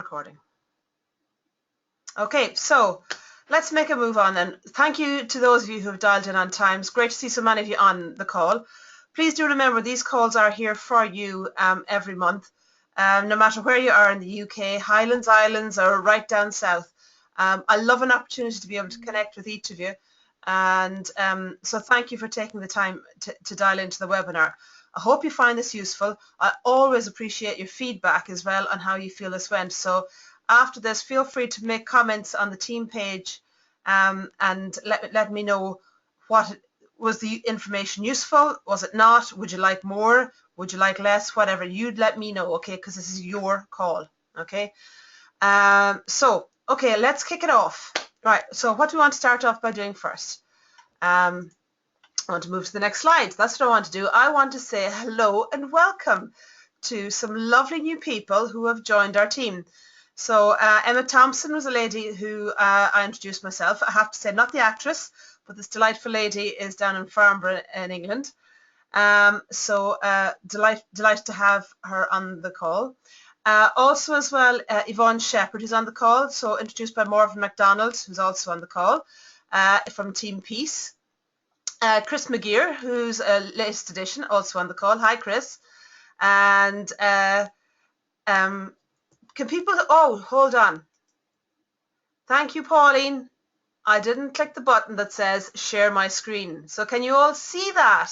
Recording. Okay, so let's make a move on then. Thank you to those of you who have dialed in on time. It's great to see so many of you on the call. Please do remember these calls are here for you every month, no matter where you are in the UK, Highlands Islands, or right down south. I love an opportunity to be able to connect with each of you, and so thank you for taking the time to dial into the webinar. I hope you find this useful. I always appreciate your feedback as well on how you feel this went. So after this, feel free to make comments on the team page and let me know what was the information useful, was it not, would you like more, would you like less, whatever, you'd let me know, okay, because this is your call, okay. Okay, let's kick it off. Right, so what do we want to start off by doing first? I want to move to the next slide. That's what I want to do. I want to say hello and welcome to some lovely new people who have joined our team. So Emma Thompson was a lady who I introduced myself. I have to say, not the actress, but this delightful lady is down in Farnborough in England. Delighted to have her on the call. Also as well, Yvonne Shepherd, who's on the call, so introduced by Morven MacDonald, who's also on the call, from Team Peace. Chris McGeer, who's a latest edition, also on the call. Hi, Chris. And can people... Oh, hold on. Thank you, Pauline. I didn't click the button that says share my screen. So can you all see that?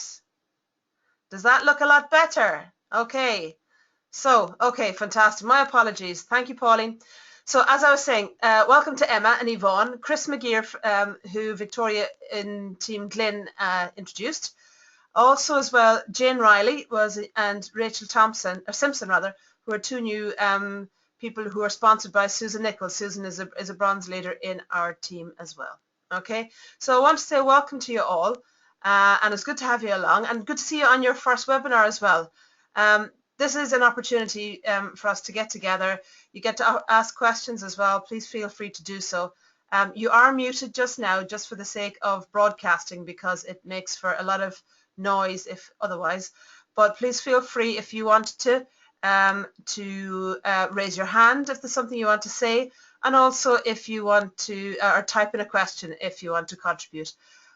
Does that look a lot better? Okay. So, okay, fantastic. My apologies. Thank you, Pauline. So as I was saying, welcome to Emma and Yvonne, Chris McGeer, who Victoria in Team Glyn introduced. Also as well, Jane Riley and Rachel Simpson, who are two new people who are sponsored by Susan Nichols. Susan is a bronze leader in our team as well. Okay, so I want to say welcome to you all, and it's good to have you along, and good to see you on your first webinar as well. This is an opportunity for us to get together. You get to ask questions as well. Please feel free to do so. You are muted just now, just for the sake of broadcasting, because it makes for a lot of noise if otherwise. But please feel free, if you want to raise your hand if there's something you want to say, and also if you want to, or type in a question if you want to contribute.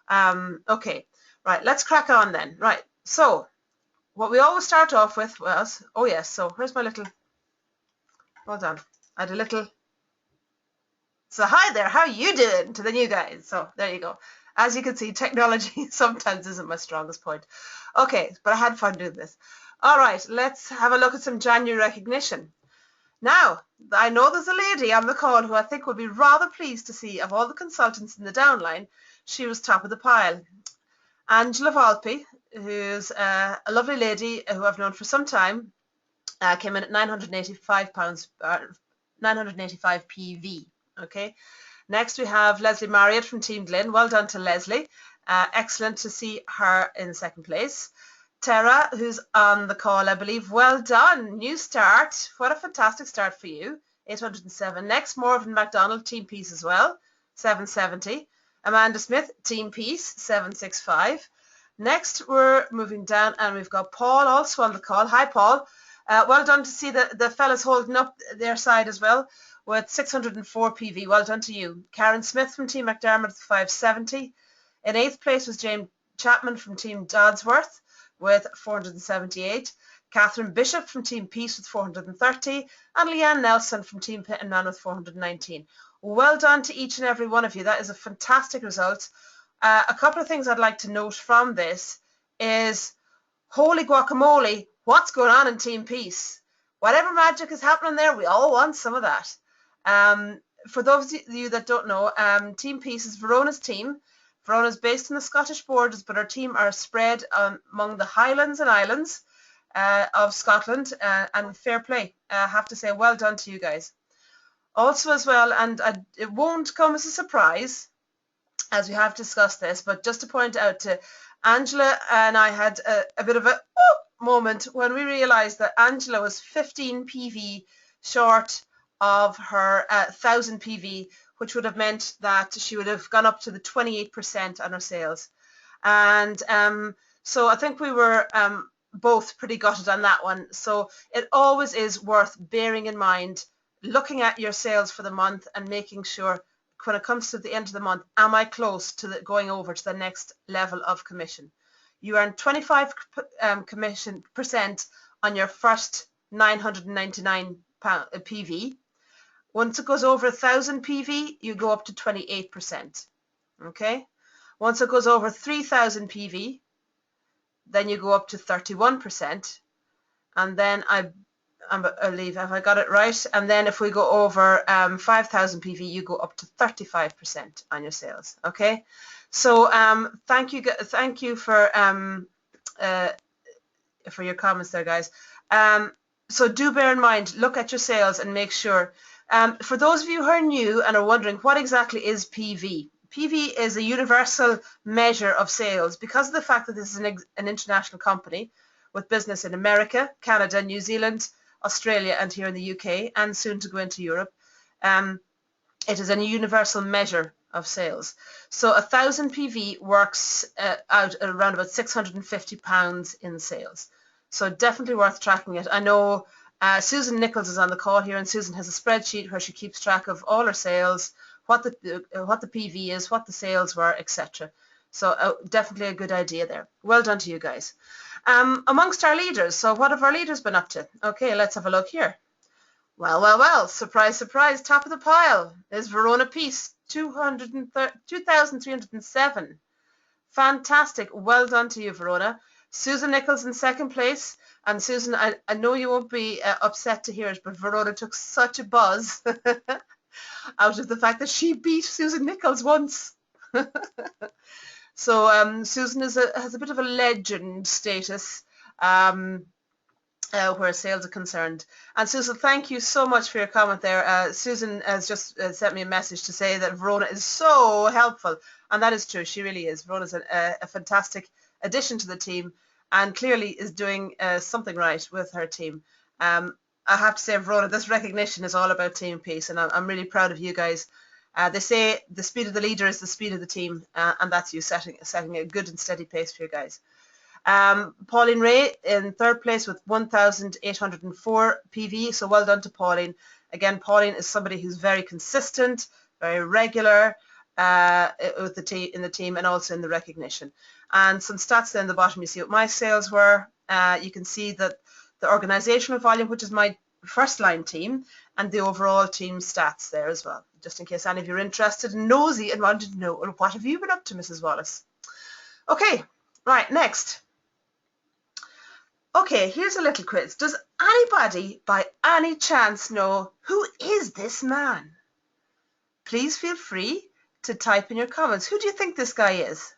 Okay, right, let's crack on then. Right, so what we always start off with was, oh yes, so where's my little, hold on, I had a little, so hi there, how are you doing to the new guys? So there you go. As you can see, technology sometimes isn't my strongest point. Okay, but I had fun doing this. All right, let's have a look at some January recognition. Now, I know there's a lady on the call who I think would be rather pleased to see, of all the consultants in the downline, she was top of the pile. Angela Volpe, who's a lovely lady who I've known for some time, came in at £985, 985 PV. Okay. Next we have Leslie Marriott from Team Glyn. Well done to Leslie. Excellent to see her in second place. Tara, who's on the call, I believe. Well done. New start. What a fantastic start for you. 807. Next, Morven MacDonald, Team Peace as well. 770. Amanda Smith, Team Peace, 765. Next, we're moving down and we've got Paul also on the call. Hi, Paul. Well done to see the fellas holding up their side as well with 604 PV. Well done to you. Karen Smith from Team McDermott, 570. In 8th place was James Chapman from Team Dodsworth with 478. Catherine Bishop from Team Peace with 430. And Leanne Nelson from Team Pitman with 419. Well done to each and every one of you. That is a fantastic result. A couple of things I'd like to note from this is, holy guacamole, what's going on in Team Peace? Whatever magic is happening there, we all want some of that. For those of you that don't know, Team Peace is Verona's team. Verona's based in the Scottish borders, but our team are spread among the Highlands and Islands of Scotland, and fair play. I have to say, well done to you guys. Also as well, and it won't come as a surprise, as we have discussed this, but just to point out to Angela and I had a bit of a moment when we realised that Angela was 15 PV short of her 1000 PV, which would have meant that she would have gone up to the 28% on her sales. And so I think we were both pretty gutted on that one. So it always is worth bearing in mind looking at your sales for the month and making sure when it comes to the end of the month, am I close to going over to the next level of commission? You earn 25% commission on your first 999 PV. Once it goes over 1,000 PV, you go up to 28%. Okay. Once it goes over 3,000 PV, then you go up to 31%. And then I'll leave, have I got it right? And then if we go over 5,000 PV, you go up to 35% on your sales. Okay. So thank you for your comments there, guys. So do bear in mind, look at your sales and make sure. For those of you who are new and are wondering what exactly is PV, PV is a universal measure of sales because of the fact that this is an international company with business in America, Canada, New Zealand, Australia, and here in the UK, and soon to go into Europe. It is a universal measure of sales. So 1,000 PV works out at around about £650 in sales. So definitely worth tracking it. I know Susan Nichols is on the call here, and Susan has a spreadsheet where she keeps track of all her sales, what the PV is, what the sales were, etc. So definitely a good idea there. Well done to you guys. Amongst our leaders, so what have our leaders been up to? Okay, let's have a look here. Well, surprise, surprise, top of the pile is Verona Peace, 2,307. Fantastic. Well done to you, Verona. Susan Nichols in second place. And Susan, I know you won't be upset to hear it, but Verona took such a buzz out of the fact that she beat Susan Nichols once. So Susan has a bit of a legend status where sales are concerned. And Susan, thank you so much for your comment there. Susan has just sent me a message to say that Verona is so helpful, and that is true. She really is. Verona's a fantastic addition to the team, and clearly is doing something right with her team. I have to say, Verona, this recognition is all about team peace, and I'm really proud of you guys. They say the speed of the leader is the speed of the team, and that's you setting a good and steady pace for you guys. Pauline Ray in third place with 1,804 PV, so well done to Pauline. Again, Pauline is somebody who's very consistent, very regular with in the team, and also in the recognition. And some stats there in the bottom, you see what my sales were. You can see that the organizational volume, which is my first line team, and the overall team stats there as well, just in case any of you are interested and nosy and wanted to know, well, what have you been up to, Mrs. Wallace? Okay, right, next. Okay, here's a little quiz. Does anybody by any chance know who is this man? Please feel free to type in your comments. Who do you think this guy is?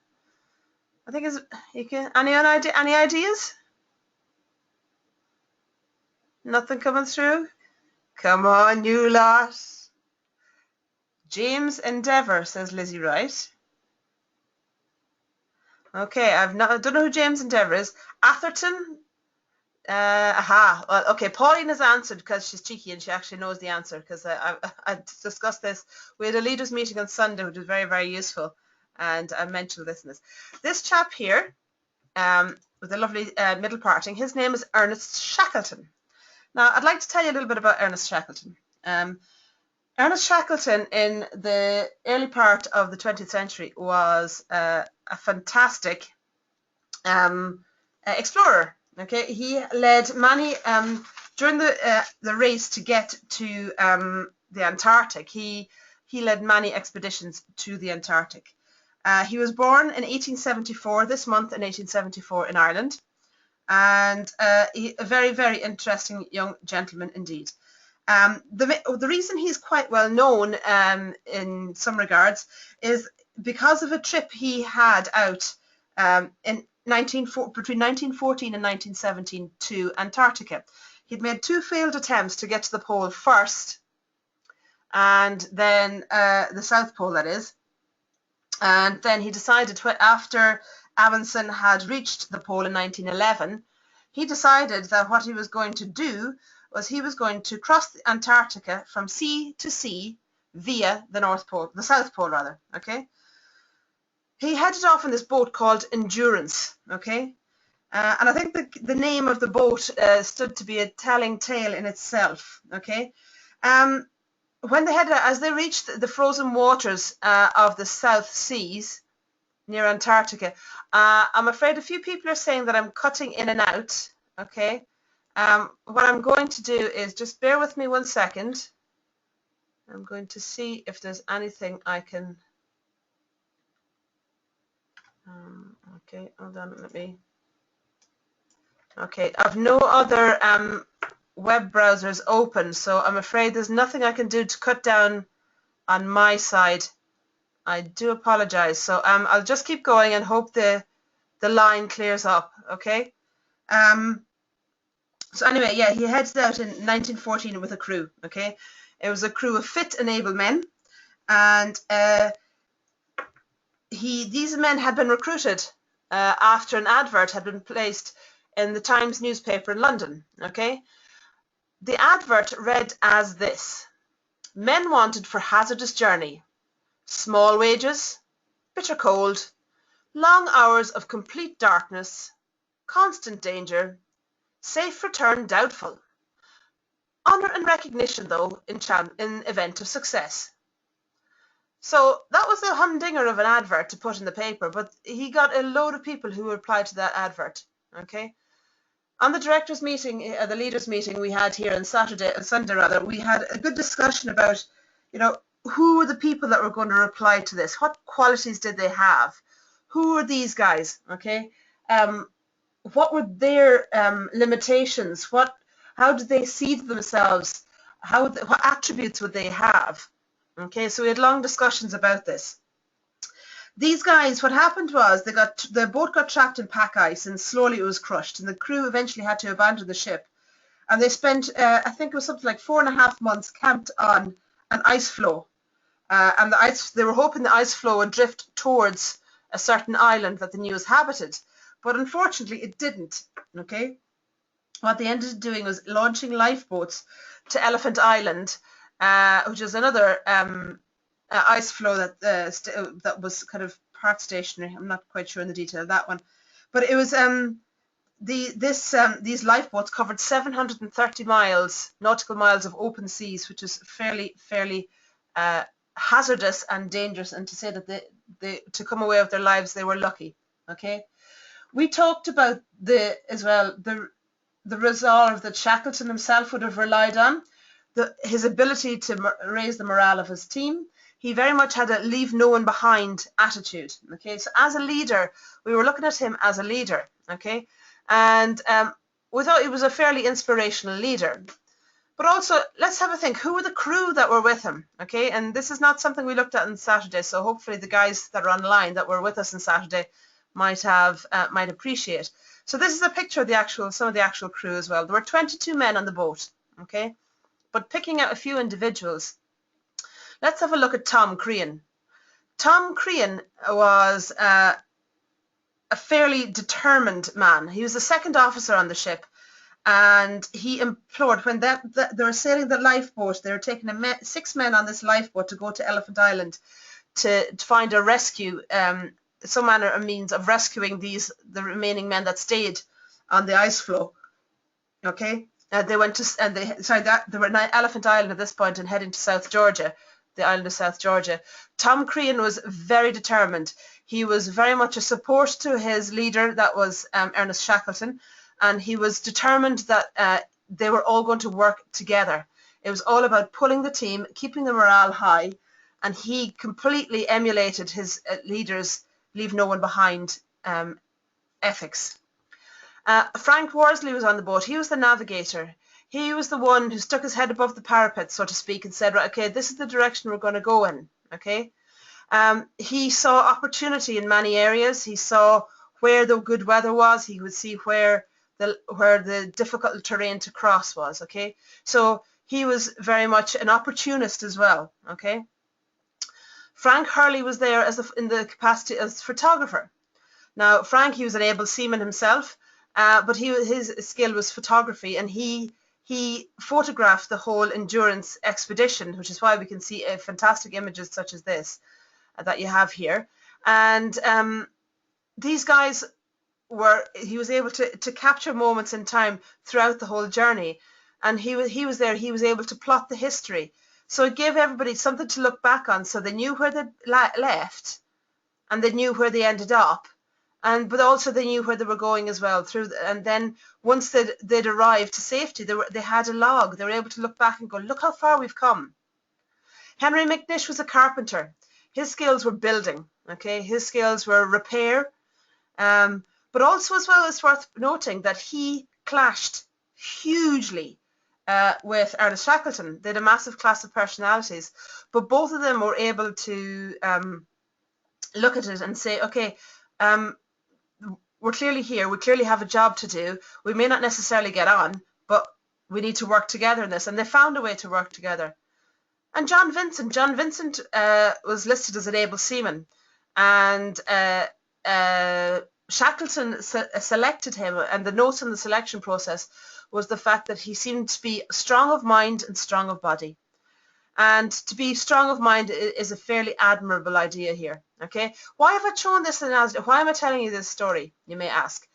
I think any ideas? Nothing coming through? Come on, you lot. James Endeavour, says Lizzie Wright. Okay, I don't know who James Endeavour is. Atherton? Well, okay, Pauline has answered because she's cheeky and she actually knows the answer, because I discussed this. We had a leaders meeting on Sunday, which was very, very useful, and I mentioned this in this. This chap here, with a lovely middle parting, his name is Ernest Shackleton. Now, I'd like to tell you a little bit about Ernest Shackleton. Ernest Shackleton, in the early part of the 20th century, was a fantastic explorer. Okay, he led many during the race to get to the Antarctic. He led many expeditions to the Antarctic. He was born in 1874, this month in 1874 in Ireland, and a very, very interesting young gentleman indeed. The reason he's quite well known in some regards is because of a trip he had out between 1914 and 1917 to Antarctica. He'd made 2 failed attempts to get to the pole first, and then the South Pole, that is. And then he decided, after Amundsen had reached the pole in 1911, he decided that what he was going to do was he was going to cross Antarctica from sea to sea via the North Pole, the South Pole rather, okay? He headed off in this boat called Endurance, okay? And I think the name of the boat stood to be a telling tale in itself, okay? When they as they reached the frozen waters of the South Seas near Antarctica, I'm afraid a few people are saying that I'm cutting in and out. Okay, what I'm going to do is just bear with me 1 second. I'm going to see if there's anything I can. Okay, hold on, let me. Okay, I've no other web browsers open, so I'm afraid there's nothing I can do to cut down on my side. I do apologize. So I'll just keep going and hope the line clears up. Okay. So anyway, yeah, he heads out in 1914 with a crew. Okay, it was a crew of fit and able men, and these men had been recruited after an advert had been placed in the Times newspaper in London. Okay, the advert read as this: men wanted for hazardous journey, small wages, bitter cold, long hours of complete darkness, constant danger, safe return doubtful. Honour and recognition, though, in event of success. So that was a humdinger of an advert to put in the paper, but he got a load of people who replied to that advert. Okay. On the directors' meeting, the leaders' meeting we had here on Sunday, we had a good discussion about, who were the people that were going to reply to this? What qualities did they have? Who were these guys? Okay. What were their limitations? How did they see themselves? What attributes would they have? Okay, so we had long discussions about this. These guys, what happened was the boat got trapped in pack ice and slowly it was crushed, and the crew eventually had to abandon the ship. And they spent, I think it was something like 4.5 months camped on an ice floe. And they were hoping the ice floe would drift towards a certain island that they knew was habited. But unfortunately, it didn't. Okay, what they ended up doing was launching lifeboats to Elephant Island, which is another ice floe that was kind of part stationary. I'm not quite sure in the detail of that one, but it was these lifeboats covered 730 nautical miles of open seas, which is fairly hazardous and dangerous. And to say that they to come away with their lives, they were lucky. Okay. We talked about the resolve that Shackleton himself would have relied on, his ability to raise the morale of his team. He very much had a leave no one behind attitude. Okay, so as a leader, we were looking at him as a leader. Okay, and we thought he was a fairly inspirational leader. But also, let's have a think. Who were the crew that were with him? Okay, and this is not something we looked at on Saturday. So hopefully, the guys that are online that were with us on Saturday might appreciate. So this is a picture of some of the actual crew as well. There were 22 men on the boat, okay? But picking out a few individuals, let's have a look at Tom Crean. Tom Crean was a fairly determined man. He was the second officer on the ship, and he implored, when they were sailing the lifeboat, they were taking 6 men on this lifeboat to go to Elephant Island to find a rescue, some manner of means of rescuing the remaining men that stayed on the ice floe. Okay, they went to they were at Elephant Island at this point and heading to South Georgia, the island of South Georgia. Tom Crean was very determined. He was very much a support to his leader, that was Ernest Shackleton, and he was determined that they were all going to work together. It was all about pulling the team, keeping the morale high, and he completely emulated his leader's leave no one behind ethics. Frank Worsley was on the boat. He was the navigator. He was the one who stuck his head above the parapet, so to speak, and said, right, okay, this is the direction we're going to go in. Okay. He saw opportunity in many areas. He saw where the good weather was. He would see where the difficult terrain to cross was. Okay. So he was very much an opportunist as well. Okay. Frank Hurley was there in the capacity as photographer. Now, Frank, he was an able seaman himself, but his skill was photography, and he photographed the whole Endurance expedition, which is why we can see fantastic images such as this that you have here. And these guys he was able to capture moments in time throughout the whole journey. and he was there. He was able to plot the history, so it gave everybody something to look back on, so they knew where they left, and they knew where they ended up, but also they knew where they were going as well. And then once they'd arrived to safety, they had a log. They were able to look back and go, look how far we've come. Henry McNish was a carpenter. His skills were building, okay? His skills were repair, but also as well, it's worth noting that he clashed hugely with Ernest Shackleton. They had a massive clash of personalities, but both of them were able to look at it and say, okay, we're clearly here. We clearly have a job to do. We may not necessarily get on, but we need to work together in this. And they found a way to work together. And John Vincent was listed as an able seaman, and Shackleton selected him, and the notes in the selection process was the fact that he seemed to be strong of mind and strong of body. And to be strong of mind is a fairly admirable idea here. Okay, why have I chosen this analogy? Why am I telling you this story, you may ask?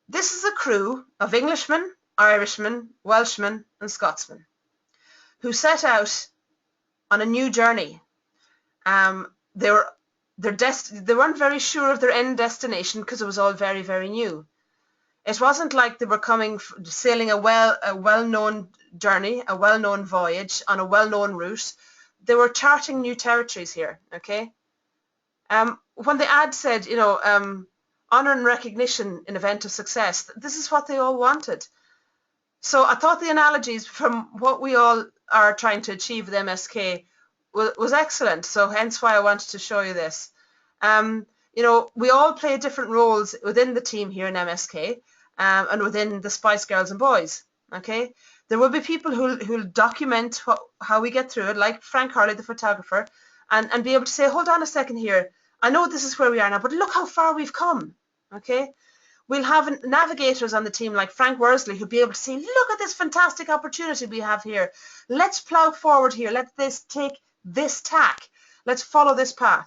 This is a crew of Englishmen, Irishmen, Welshmen, and Scotsmen who set out on a new journey. They weren't very sure of their end destination because it was all very, very new. It wasn't like they were sailing a well-known journey, a well-known voyage on a well-known route. They were charting new territories here. Okay. When the ad said, honor and recognition in event of success, this is what they all wanted. So I thought the analogies from what we all are trying to achieve with MSK was excellent. So hence why I wanted to show you this. We all play different roles within the team here in MSK, and within the Spice Girls and Boys. Okay, there will be people who'll document how we get through it, like Frank Harley, the photographer, and be able to say, hold on a second here. I know this is where we are now, but look how far we've come. Okay. We'll have navigators on the team like Frank Worsley who'll be able to say, look at this fantastic opportunity we have here. Let's plough forward here. Let's take this tack. Let's follow this path.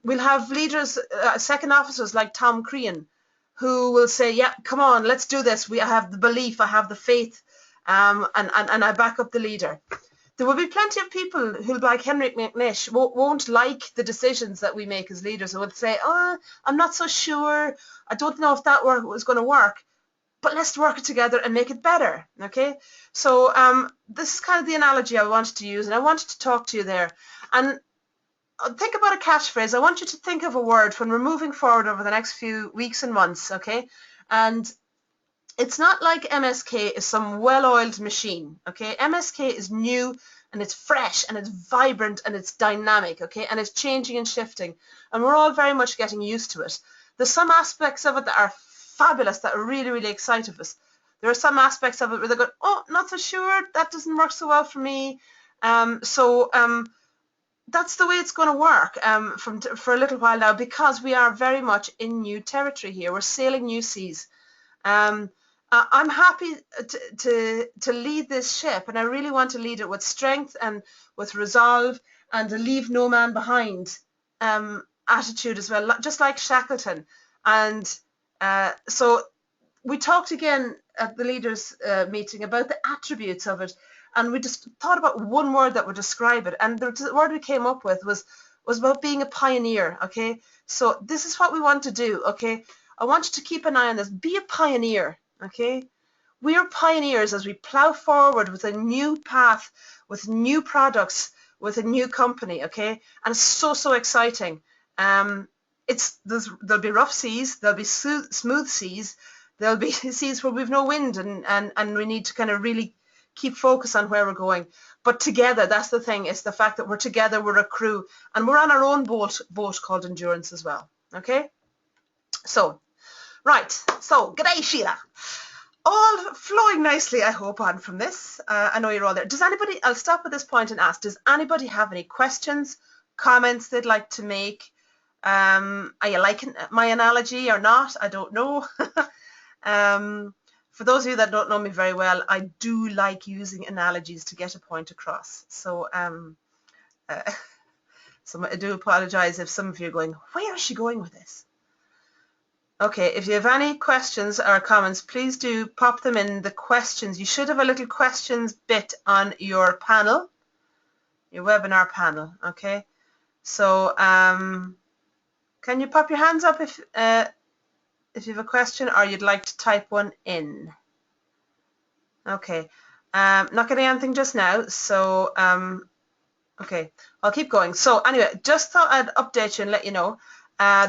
We'll have leaders, second officers like Tom Crean, who will say, yeah, come on, let's do this. I have the belief, I have the faith, and I back up the leader. There will be plenty of people who, like Henry McNish, won't like the decisions that we make as leaders, and will say, oh, I'm not so sure. I don't know if that was going to work, but let's work it together and make it better. Okay, so this is kind of the analogy I wanted to use, and I wanted to talk to you there. And think about a catchphrase. I want you to think of a word when we're moving forward over the next few weeks and months. Okay, and it's not like MSK is some well-oiled machine. Okay, MSK is new and it's fresh and it's vibrant and it's dynamic. Okay, and it's changing and shifting, and we're all very much getting used to it. There's some aspects of it that are fabulous, that are really, really exciting us. There are some aspects of it where they go, oh, not so sure, that doesn't work so well for me. That's the way it's going to work for a little while now, because we are very much in new territory here. We're sailing new seas. I'm happy to lead this ship, and I really want to lead it with strength and with resolve and a leave no man behind attitude as well, just like Shackleton. And so we talked again at the leaders meeting about the attributes of it, and we just thought about one word that would describe it, and the word we came up with was about being a pioneer. Okay, so this is what we want to do. Okay, I want you to keep an eye on this. Be a pioneer. Okay, we are pioneers as we plow forward with a new path, with new products, with a new company. Okay, and it's so exciting. There'll be rough seas, there'll be smooth seas, there'll be seas where we've no wind, and we need to kind of really keep focus on where we're going. But together, that's the thing. It's the fact that we're together, we're a crew, and we're on our own boat called Endurance as well. Okay, so right, so g'day Sheila. All flowing nicely, I hope, on from this. I know you're all there. I'll stop at this point and ask, does anybody have any questions, comments they'd like to make? Are you liking my analogy or not? I don't know. For those of you that don't know me very well, I do like using analogies to get a point across. So, so I do apologize if some of you are going, where is she going with this? Okay, if you have any questions or comments, please do pop them in the questions. You should have a little questions bit on your panel, your webinar panel, okay? So can you pop your hands up if you have a question or you'd like to type one in? Okay, not getting anything just now, so okay, I'll keep going. So anyway, just thought I'd update you and let you know.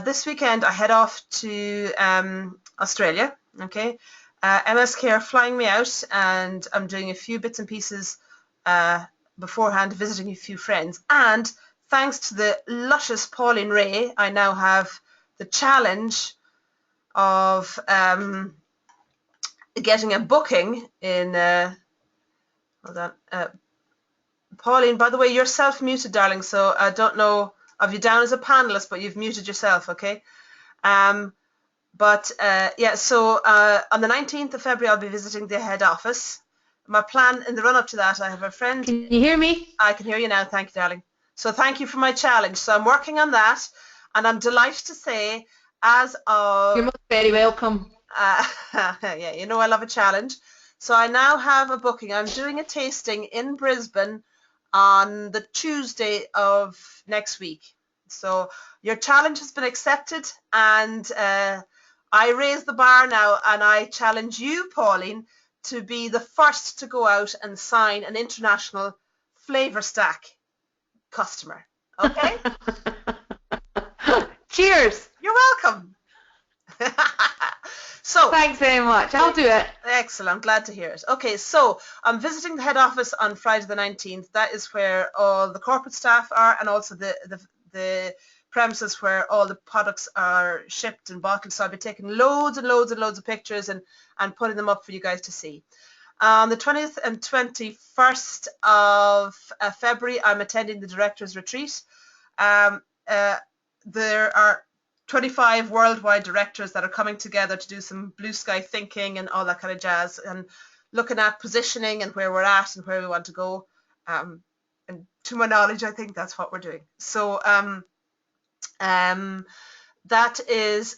This weekend I head off to Australia, okay? MSK are flying me out and I'm doing a few bits and pieces beforehand, visiting a few friends. And thanks to the luscious Pauline Ray, I now have the challenge of getting a booking in, hold on, Pauline, by the way, you're self-muted, darling, so I don't know of you down as a panelist, but you've muted yourself, okay? Yeah, so on the 19th of February, I'll be visiting the head office. My plan in the run-up to that, I have a friend. Can you hear me? I can hear you now, thank you, darling. So thank you for my challenge. So I'm working on that, and I'm delighted to say, as of... You're most very welcome. yeah, you know I love a challenge. So I now have a booking. I'm doing a tasting in Brisbane on the Tuesday of next week. So your challenge has been accepted, and I raise the bar now, and I challenge you, Pauline, to be the first to go out and sign an international Flavour Stack customer. Okay? Cheers. You're welcome. So thanks very much. I'll do it. Excellent. I'm glad to hear it. Okay, so I'm visiting the head office on Friday the 19th. That is where all the corporate staff are, and also the premises where all the products are shipped and bottled. So I'll be taking loads and loads and loads of pictures and putting them up for you guys to see. On the 20th and 21st of February, I'm attending the Directors Retreat. There are 25 worldwide directors that are coming together to do some blue sky thinking and all that kind of jazz, and looking at positioning and where we're at and where we want to go. And to my knowledge, I think that's what we're doing. So that is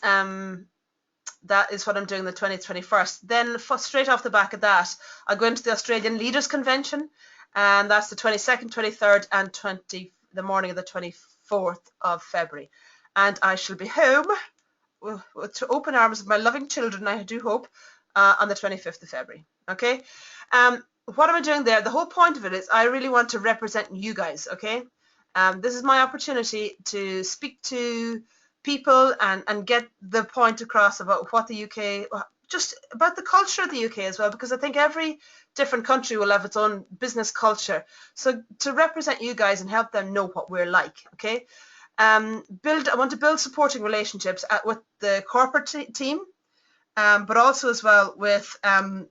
what I'm doing the 20th, 21st. Then straight off the back of that, I'll go into the Australian Leaders Convention, and that's the 22nd, 23rd, and the morning of the 24th of February. And I shall be home with open arms with my loving children, I do hope, on the 25th of February. Okay? What am I doing there? The whole point of it is I really want to represent you guys, okay? This is my opportunity to speak to people and get the point across about what the UK, just about the culture of the UK as well, because I think every different country will have its own business culture. So to represent you guys and help them know what we're like, okay? I want to build supporting relationships with the corporate team, but also as well with the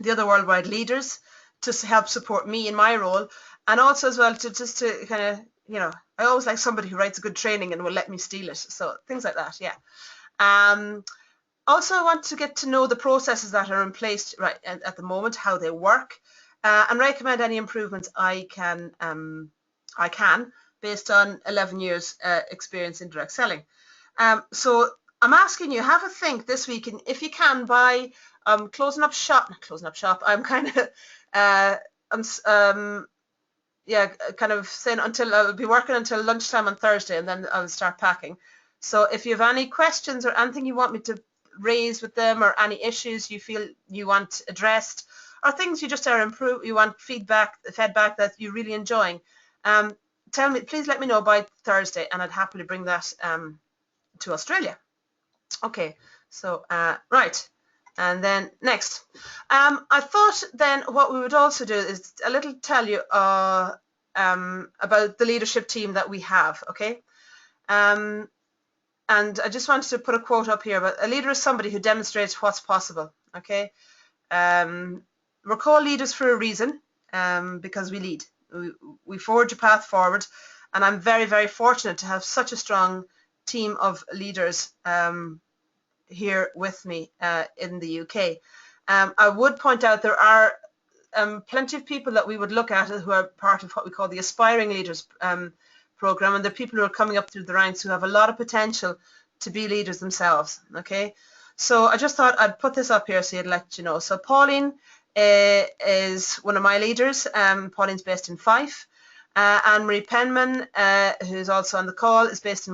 other worldwide leaders to help support me in my role, and also as well to kind of, you know, I always like somebody who writes a good training and will let me steal it. So things like that, yeah. Also, I want to get to know the processes that are in place right at the moment, how they work, and recommend any improvements I can based on 11 years experience in direct selling. So I'm asking you, have a think this week, and if you can, by closing up shop. I'm kind of kind of saying I'll be working until lunchtime on Thursday, and then I'll start packing. So if you have any questions or anything you want me to raise with them, or any issues you feel you want addressed, or things you just you want feedback that you're really enjoying, please let me know by Thursday, and I'd happily bring that to Australia. Okay, so right, and then next, I thought then what we would also do is a little tell you about the leadership team that we have, okay? And I just wanted to put a quote up here, but a leader is somebody who demonstrates what's possible, okay? We're called leaders for a reason, because we lead. We forge a path forward, and I'm very, very fortunate to have such a strong team of leaders here with me in the UK. I would point out there are plenty of people that we would look at who are part of what we call the Aspiring Leaders program, and they're people who are coming up through the ranks who have a lot of potential to be leaders themselves. Okay, so I just thought I'd put this up here so you'd let you know. So Pauline is one of my leaders. Pauline's based in Fife. Anne-Marie Penman, who's also on the call, is based in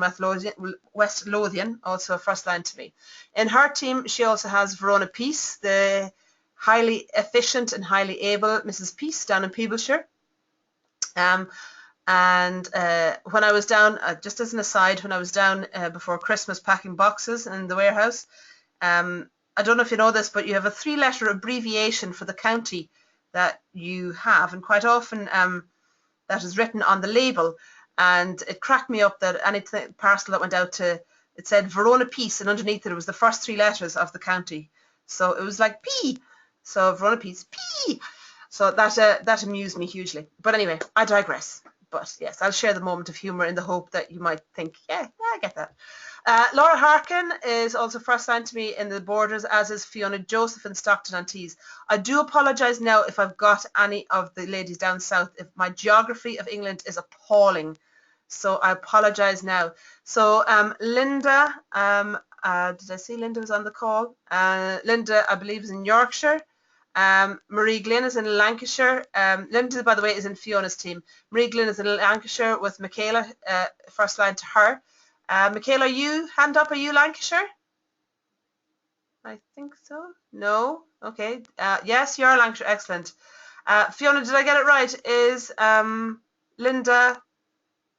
West Lothian, also a first line to me. In her team, she also has Verona Peace, the highly efficient and highly able Mrs. Peace down in Peebleshire. When I was down, just as an aside, when I was down before Christmas packing boxes in the warehouse, I don't know if you know this, but you have a 3-letter abbreviation for the county that you have, and quite often that is written on the label, and it cracked me up that any parcel that went out to, it said Verona Peace, and underneath it was the first 3 letters of the county, so it was like P, so Verona Peace, P, so that amused me hugely. But anyway, I digress. But yes, I'll share the moment of humour in the hope that you might think, yeah, I get that. Laura Harkin is also first line to me in the Borders, as is Fiona Joseph in Stockton-on-Tees. I do apologise now if I've got any of the ladies down south. If my geography of England is appalling, so I apologise now. So Linda, did I see Linda was on the call? Linda, I believe, is in Yorkshire. Marie Glynn is in Lancashire. Linda, by the way, is in Fiona's team. Marie Glynn is in Lancashire with Michaela, first line to her. Michaela, hand up, are you Lancashire? I think so. No? Okay. Yes, you're Lancashire. Excellent. Fiona, did I get it right? Is Linda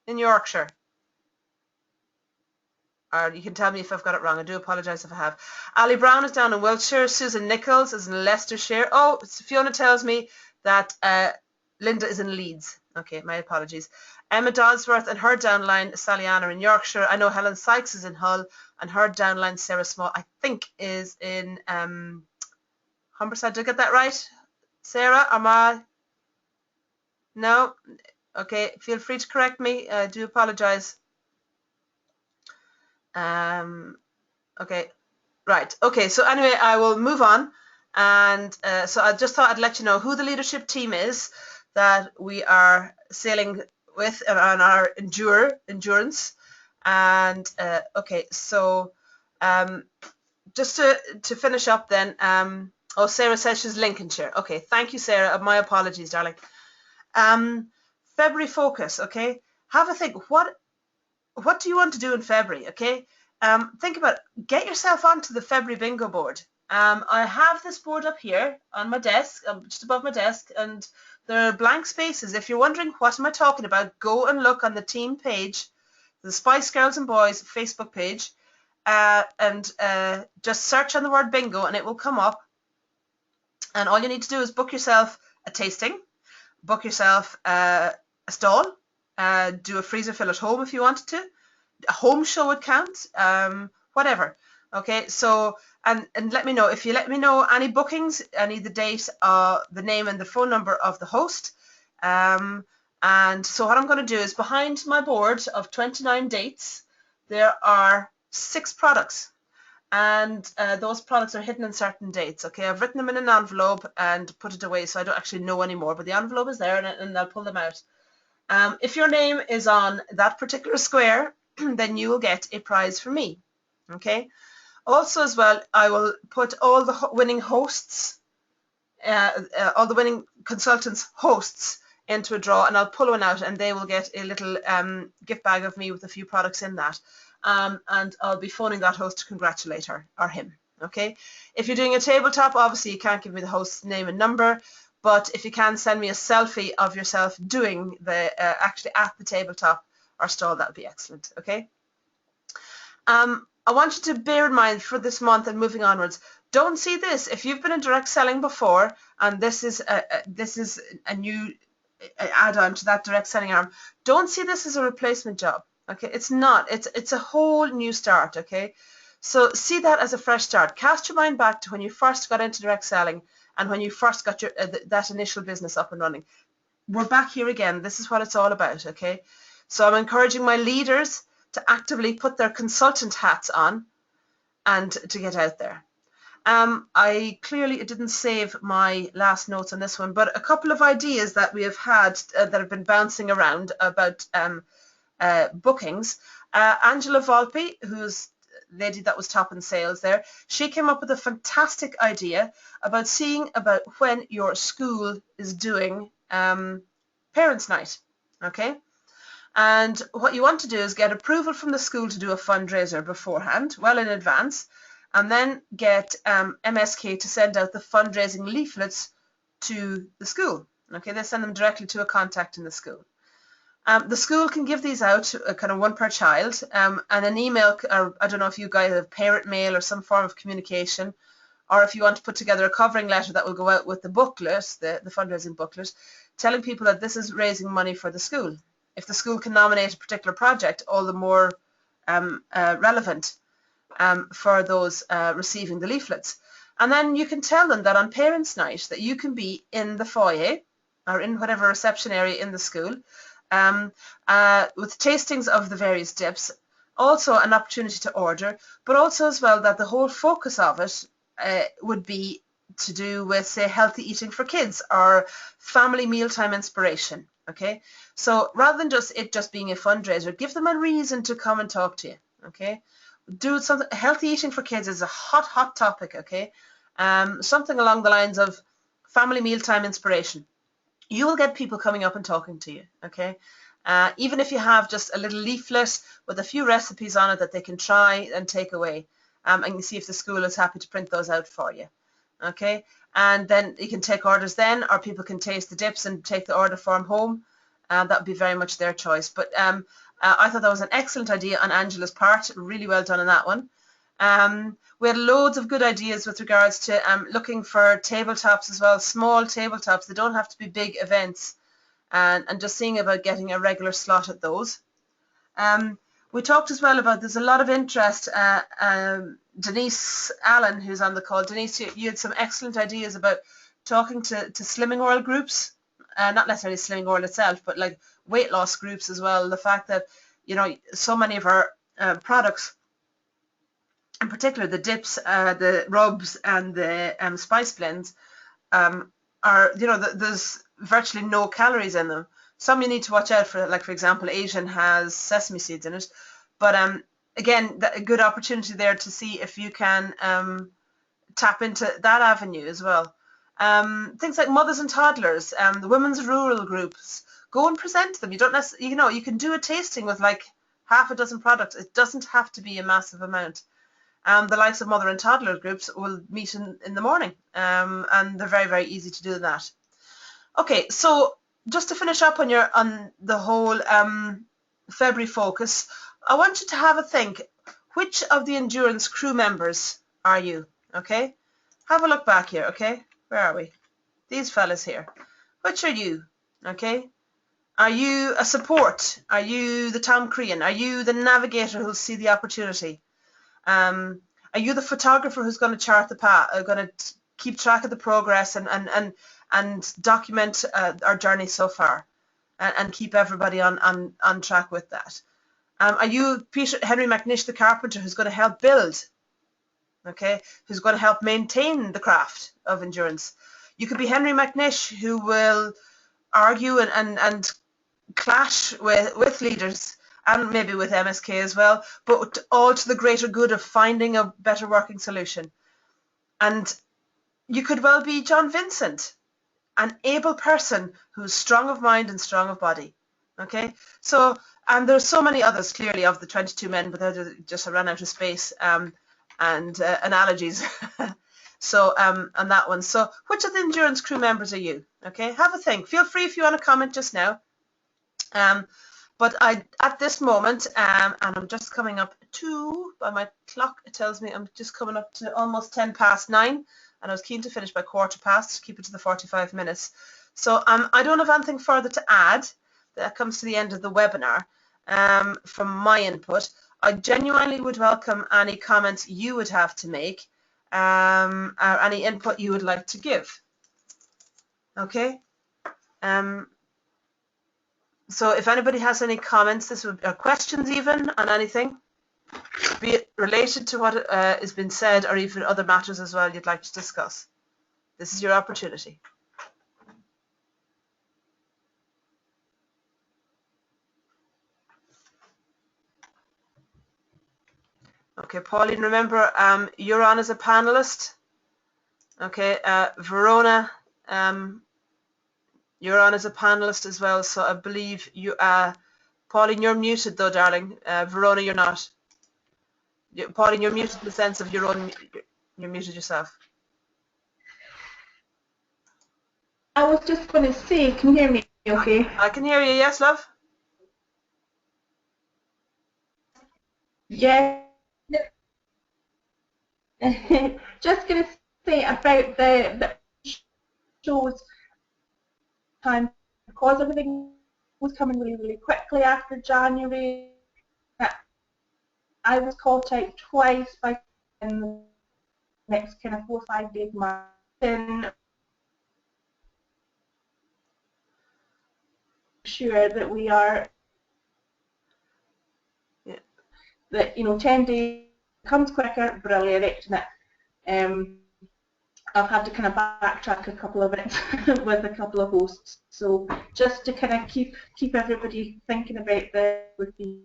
in Yorkshire? Or you can tell me if I've got it wrong. I do apologise if I have. Ali Brown is down in Wiltshire. Susan Nichols is in Leicestershire. Oh, Fiona tells me that Linda is in Leeds. Okay, my apologies. Emma Dodsworth and her downline, Sally Ann, are in Yorkshire. I know Helen Sykes is in Hull, and her downline, Sarah Small, I think is in Humberside. Did I get that right? Sarah, am I? No? Okay, feel free to correct me. I do apologise. Okay, right. Okay, so anyway, I will move on. And so I just thought I'd let you know who the leadership team is that we are sailing with on our endurance. And okay, so just to finish up then, oh, Sarah says she's Lincolnshire. Okay, thank you, Sarah. My apologies, darling. February focus, okay? Have a think. What do you want to do in February, okay? Think about it. Get yourself onto the February bingo board. I have this board up here on my desk, just above my desk, and there are blank spaces. If you're wondering what am I talking about, go and look on the team page, the Spice Girls and Boys Facebook page, and just search on the word bingo and it will come up. And all you need to do is book yourself a tasting, book yourself a stall, do a freezer fill at home if you wanted to. A home show would count, whatever. Okay, so and let me know if you let me know any bookings. I need the date, the name and the phone number of the host. And so what I'm going to do is behind my board of 29 dates, there are 6 products. And those products are hidden in certain dates. Okay, I've written them in an envelope and put it away so I don't actually know anymore, but the envelope is there and I'll pull them out. If your name is on that particular square, then you will get a prize from me. Okay. Also, as well, I will put all the winning hosts, all the winning consultants' hosts into a draw, and I'll pull one out, and they will get a little gift bag of me with a few products in that. And I'll be phoning that host to congratulate her or him. Okay. If you're doing a tabletop, obviously you can't give me the host's name and number, but if you can send me a selfie of yourself doing the actually at the tabletop or stall, that would be excellent. Okay. I want you to bear in mind for this month and moving onwards, don't see this if you've been in direct selling before and this is a new add-on to that direct selling arm. Don't see this as a replacement job. Okay, it's not. It's a whole new start. Okay, so see that as a fresh start. Cast your mind back to when you first got into direct selling and when you first got your that initial business up and running. We're back here again. This is what it's all about. Okay, so I'm encouraging my leaders to actively put their consultant hats on and to get out there. I clearly didn't save my last notes on this one, but a couple of ideas that we have had that have been bouncing around about bookings. Angela Volpe, who's lady that was top in sales there, she came up with a fantastic idea about seeing about when your school is doing Parents' Night, okay? And what you want to do is get approval from the school to do a fundraiser beforehand, well in advance, and then get MSK to send out the fundraising leaflets to the school. Okay, they send them directly to a contact in the school. The school can give these out, kind of one per child, and an email, or I don't know if you guys have parent mail or some form of communication, or if you want to put together a covering letter that will go out with the booklet, the fundraising booklet, telling people that this is raising money for the school. If the school can nominate a particular project, all the more relevant for those receiving the leaflets. And then you can tell them that on Parents' Night that you can be in the foyer or in whatever reception area in the school with tastings of the various dips, also an opportunity to order, but also as well that the whole focus of it would be to do with, say, healthy eating for kids or family mealtime inspiration. Okay, so rather than just being a fundraiser, give them a reason to come and talk to you. Okay, do something. Healthy eating for kids is a hot topic. Okay, something along the lines of family mealtime inspiration. You will get people coming up and talking to you. Okay, even if you have just a little leaflet with a few recipes on it that they can try and take away, and you see if the school is happy to print those out for you. Okay, and then you can take orders then, or people can taste the dips and take the order form home. That would be very much their choice. But I thought that was an excellent idea on Angela's part. Really well done on that one. We had loads of good ideas with regards to looking for tabletops as well, small tabletops. They don't have to be big events, and just seeing about getting a regular slot at those. We talked as well about, there's a lot of interest. Denise Allen, who's on the call. Denise, you had some excellent ideas about talking to Slimming World groups, not necessarily Slimming World itself, but like weight loss groups as well. The fact that, you know, so many of our products, in particular the dips, the rubs and the spice blends, are, you know, there's virtually no calories in them. Some you need to watch out for, like for example, Asian has sesame seeds in it. But again, a good opportunity there to see if you can tap into that avenue as well. Things like mothers and toddlers, the women's rural groups, go and present them. You don't necessarily, you know, you can do a tasting with like half a dozen products. It doesn't have to be a massive amount. The likes of mother and toddler groups will meet in the morning, and they're very, very easy to do that. Okay, so just to finish up on the whole February focus, I want you to have a think. Which of the Endurance crew members are you? Okay, have a look back here. Okay, where are we? These fellas here. Which are you? Okay, are you a support? Are you the Tom Crean? Are you the navigator who'll see the opportunity? Are you the photographer who's going to chart the path, going to keep track of the progress and document our journey so far, and keep everybody on track with that? Are you Henry McNish, the carpenter, who's going to help build? Okay, who's going to help maintain the craft of endurance? You could be Henry McNish, who will argue and clash with leaders, and maybe with MSK as well, but all to the greater good of finding a better working solution. And you could well be John Vincent, an able person who's strong of mind and strong of body. Okay, so, and there's so many others clearly of the 22 men, but they just ran out of space and analogies. So on that one. So which of the Endurance crew members are you? Okay, have a think. Feel free if you want to comment just now. But at this moment, and I'm just coming up to, by my clock, it tells me I'm just coming up to almost 9:10, and I was keen to finish by 15:15 to keep it to the 45 minutes. So I don't have anything further to add. That comes to the end of the webinar from my input. I genuinely would welcome any comments you would have to make, or any input you would like to give. Okay. So if anybody has any comments, or questions even on anything, be it related to what has been said or even other matters as well you'd like to discuss, this is your opportunity. Okay, Pauline, remember you're on as a panelist. Okay, Verona, you're on as a panelist as well, so I believe you Pauline, you're muted though, darling. Verona, you're not. Pauline, you're muted in the sense of you're muted yourself. I was just going to say, can you hear me okay? I can hear you, yes, love? Yeah. Just going to say about the shows time, because everything was coming really, really quickly after January. I was caught out twice by in the next kind of 4 or 5 days margin. Sure that we are, that 10 days comes quicker, brilliant, isn't it? I've had to kind of backtrack a couple of it with a couple of hosts, so just to kind of keep everybody thinking about this would be.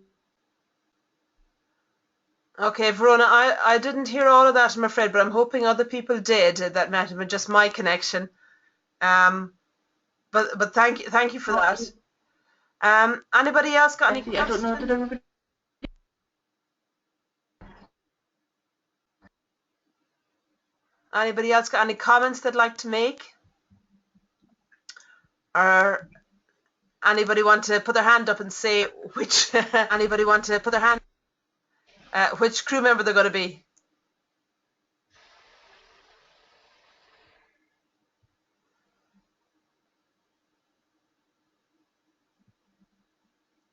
Okay, Verona, I didn't hear all of that, I'm afraid, but I'm hoping other people did. That might have been just my connection. But thank you for that. Anybody else got any questions? I don't know, did everybody? Anybody else got any comments they'd like to make? Or anybody want to put their hand up and say which anybody want to put their hand which crew member they're going to be?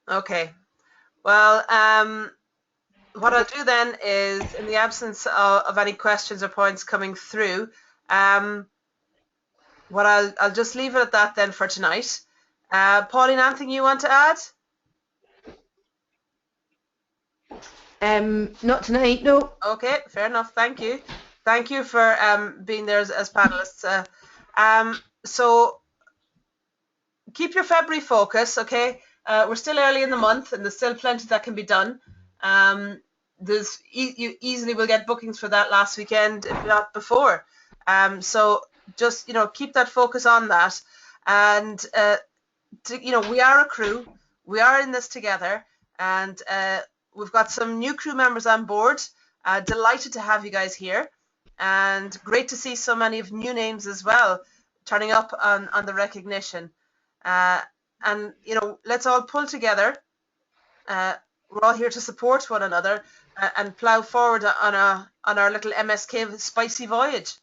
Okay. Well, what I'll do then is, in the absence of any questions or points coming through, what I'll just leave it at that then for tonight. Pauline, anything you want to add? Not tonight, no. Okay, fair enough. Thank you. Thank you for being there as panelists. So keep your February focus, okay? We're still early in the month and there's still plenty that can be done. You easily will get bookings for that last weekend, if not before. So just, keep that focus on that. And, we are a crew. We are in this together. And we've got some new crew members on board. Delighted to have you guys here. And great to see so many of new names as well turning up on the recognition. And let's all pull together. We're all here to support one another and plough forward on our little MSK spicy voyage.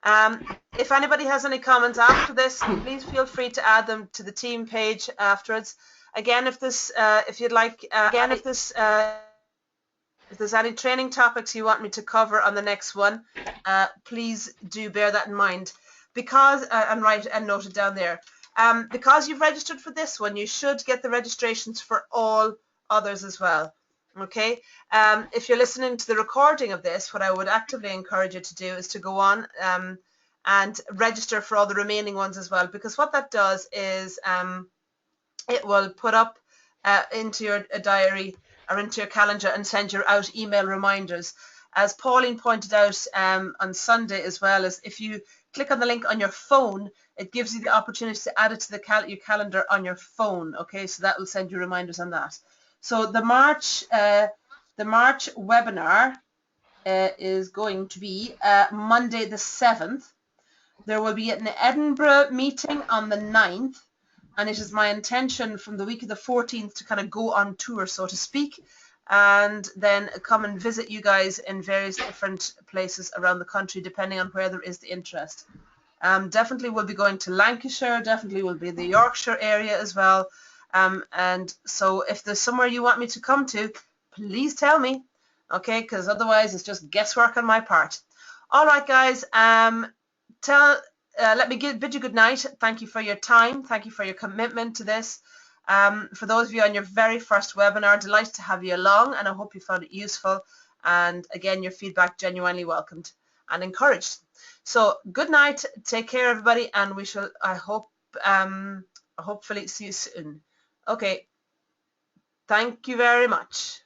If anybody has any comments after this, please feel free to add them to the team page afterwards. Again, if there's any training topics you want me to cover on the next one, please do bear that in mind. Because and write and note it down there. Because you've registered for this one, you should get the registrations for all others as well. Okay. If you're listening to the recording of this, what I would actively encourage you to do is to go on and register for all the remaining ones as well, because what that does is it will put up into your diary or into your calendar and send you out email reminders. As Pauline pointed out on Sunday as well, as if you click on the link on your phone, it gives you the opportunity to add it to your calendar on your phone. Okay, so that will send you reminders on that. So the March webinar is going to be Monday the 7th. There will be an Edinburgh meeting on the 9th, and it is my intention from the week of the 14th to kind of go on tour, so to speak, and then come and visit you guys in various different places around the country, depending on where there is the interest. Definitely will be going to Lancashire, definitely will be in the Yorkshire area as well. And so if there's somewhere you want me to come to, please tell me, okay, because otherwise it's just guesswork on my part. All right, guys, let me bid you good night. Thank you for your time. Thank you for your commitment to this. For those of you on your very first webinar, delighted to have you along, and I hope you found it useful. And again, your feedback genuinely welcomed and encouraged. So good night. Take care, everybody, and we shall, I hope, hopefully see you soon. Okay. Thank you very much.